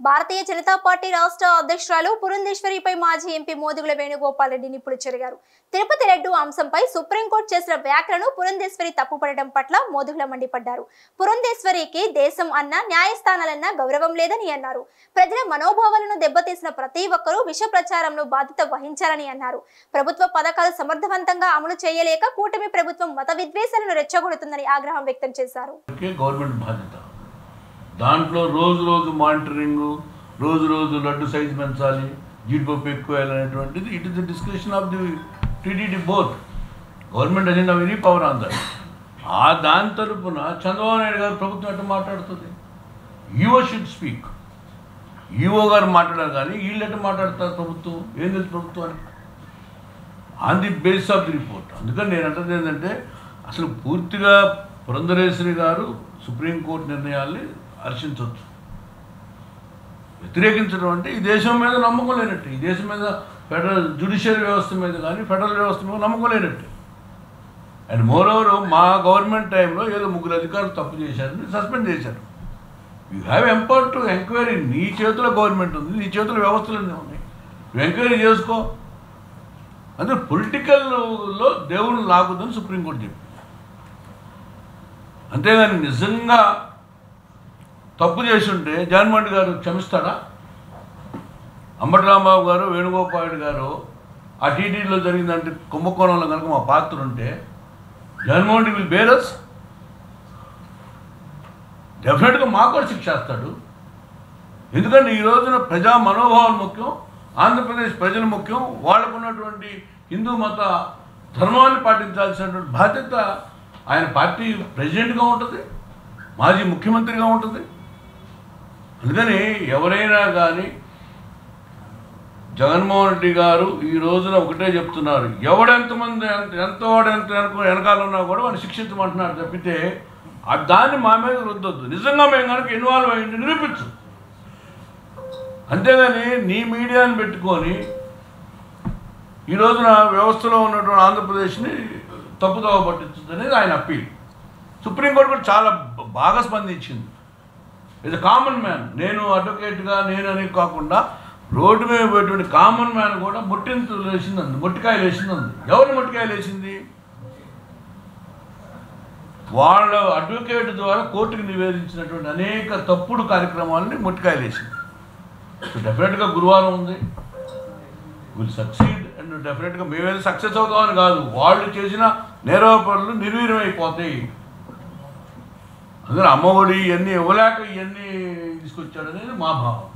Bharatiya Janata party రాష్ట్ర అధ్యక్షురాలు పురంధేశ్వరిపై మాజీ ఎంపీ మోదుగుల వేణుగోపాల్ రెడ్డి నిప్పులు చెరిగారు. తిరుపతి లడ్డు అంశంపై సుప్రీంకోర్టు చేసిన వ్యాఖ్యలను పురంధేశ్వరి తప్పుపడడం పట్ల మోదుగుల మండిపడ్డారు. పురంధేశ్వరికి దేశం అన్న న్యాయస్థానాలన్న గౌరవం లేదని అన్నారు. ప్రజల మనోభావాలను దెబ్బతీసిన ప్రతి ఒక్కరూ విష ప్రచారంలో బాధ్యత వహించాలని అన్నారు. ప్రభుత్వ పథకాలు సమర్థవంతంగా అమలు చేయలేక కూటమి ప్రభుత్వం మత విద్వేషాలను రెచ్చగొడుతుందని ఆగ్రహం వ్యక్తం చేశారు. దాంట్లో రోజు మానిటరింగ్, రోజు లడ్డు సైజు పెంచాలి, జీడిపప్పు ఎక్కువ వేయాలనేటువంటిది it is the discussion of the TTD board. Government doesn't have any power on that. దాని తరపున చంద్రబాబు నాయుడు గారు ప్రభుత్వం ఎట్లా మాట్లాడుతుంది? EO should speak. ఈఓ గారు మాట్లాడారు, కానీ వీళ్ళు ఎట్లా మాట్లాడతారు? ప్రభుత్వం ఏం తెలుసు ప్రభుత్వానికి? On the base of the report. అందుకని నేను అంటుంది ఏంటంటే, అసలు పూర్తిగా పురంధరేశ్వరి గారు సుప్రీంకోర్టు నిర్ణయాల్ని హర్షించవచ్చు. వ్యతిరేకించడం అంటే ఈ దేశం మీద నమ్మకం లేనట్టు, ఈ దేశం మీద ఫెడరల్ జ్యుడిషియరీ వ్యవస్థ మీద కానీ ఫెడరల్ వ్యవస్థ మీద నమ్మకం లేనట్టు. అండ్ మోరోవర్ మా గవర్నమెంట్ టైంలో ఏదో 3 అధికారులు తప్పు చేశారని సస్పెండ్ చేశారు. You have empower to enquiry. నీ చేతిలో గవర్నమెంట్ ఉంది, నీ చేతిలో వ్యవస్థలన్నీ ఉన్నాయి, నువ్వు ఎంక్వైరీ చేసుకో. అంటే పొలిటికల్లో దేవుళ్ళు లాగుద్దని సుప్రీంకోర్టు చెప్పింది. అంతేగాని నిజంగా తప్పు చేసి ఉంటే జగన్మోహన్ రెడ్డి గారు క్షమిస్తాడా? అంబటి రాంబాబు గారు, వేణుగోపాల్ రెడ్డి గారు ఆ టీటీడీలో జరిగిందంటే కుంభకోణంలో కనుక మా పాత్ర ఉంటే జగన్మోహన్ రెడ్డి విల్ బేరస్. డెఫినెట్గా మాకు కూడా శిక్ష వేస్తాడు. ఎందుకంటే ఈ రోజున ప్రజా మనోభావాలు ముఖ్యం, ఆంధ్రప్రదేశ్ ప్రజలు ముఖ్యం. వాళ్ళకు ఉన్నటువంటి హిందూ మత ధర్మాన్ని పాటించాల్సినటువంటి బాధ్యత ఆయన పార్టీ ప్రెసిడెంట్గా ఉంటుంది, మాజీ ముఖ్యమంత్రిగా ఉంటుంది. అందుకని ఎవరైనా కానీ జగన్మోహన్ రెడ్డి గారు ఈ రోజున ఒకటే చెప్తున్నారు, ఎవడెంతమంది ఎంత వెనకాల ఉన్నా కూడా వాడిని శిక్షించమంటున్నారు తప్పితే దాన్ని మా మీద రుద్దొద్దు. నిజంగా మేము కనుక ఇన్వాల్వ్ అయ్యింది నిరూపించు. అంతేగాని నీ మీడియాని పెట్టుకొని ఈ రోజున వ్యవస్థలో ఉన్నటువంటి ఆంధ్రప్రదేశ్ని తప్పుదోవ పట్టించు అనేది ఆయన అప్పీల్. సుప్రీంకోర్టు కూడా చాలా బాగా స్పందించింది. ఇది కామన్ మ్యాన్, నేను అడ్వకేట్గా నేనని కాకుండా రోడ్డు మీద పోయేటువంటి కామన్ మ్యాన్ కూడా మొట్టికాయలు వేసింది. ఎవరిని మొట్టికాయలు వేసింది? వాళ్ళ అడ్వకేట్ ద్వారా కోర్టుకు నివేదించినటువంటి అనేక తప్పుడు కార్యక్రమాలని మొట్టికాయలు వేసింది. సో డెఫినెట్గా గురువారం ఉంది, విల్ సక్సీడ్. అండ్ డెఫినెట్గా మేమేది సక్సెస్ అవుతామని కాదు, వాళ్ళు చేసిన నేరాపరులు నిర్వీర్యం అయిపోతాయి. అందుకని అమ్మఒడి ఇవన్నీ ఇవ్వలేక ఇవన్నీ తీసుకొచ్చాడనేది మా భావం.